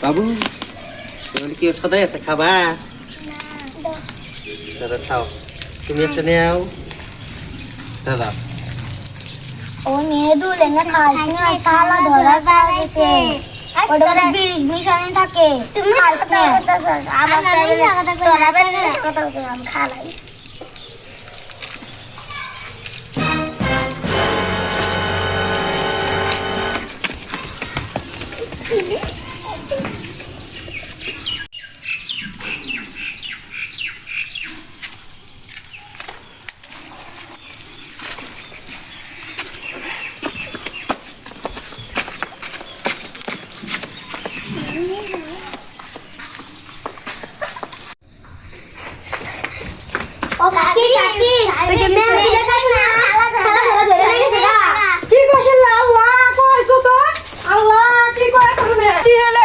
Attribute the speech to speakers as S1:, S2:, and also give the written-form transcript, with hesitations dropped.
S1: বাবু তুমি কি সদাই আছে খাবা দাদা খাও তুমি একটা নাও দাদা
S2: ও নিয়ে দুলে না খাস না সালা ধরা গেছে ওটা বিষ মিশানি থাকে তুমি খাস না আমার তোরা বেলা কথা বলতে আমি খালাই ও কাকি কাকি ওই যে মেয়ে মিলে খাই না সালা ধরে লেগেছে গা
S3: কি কইছিস আল্লাহ কইছো তো আল্লাহ কি কয় করবে কি হলো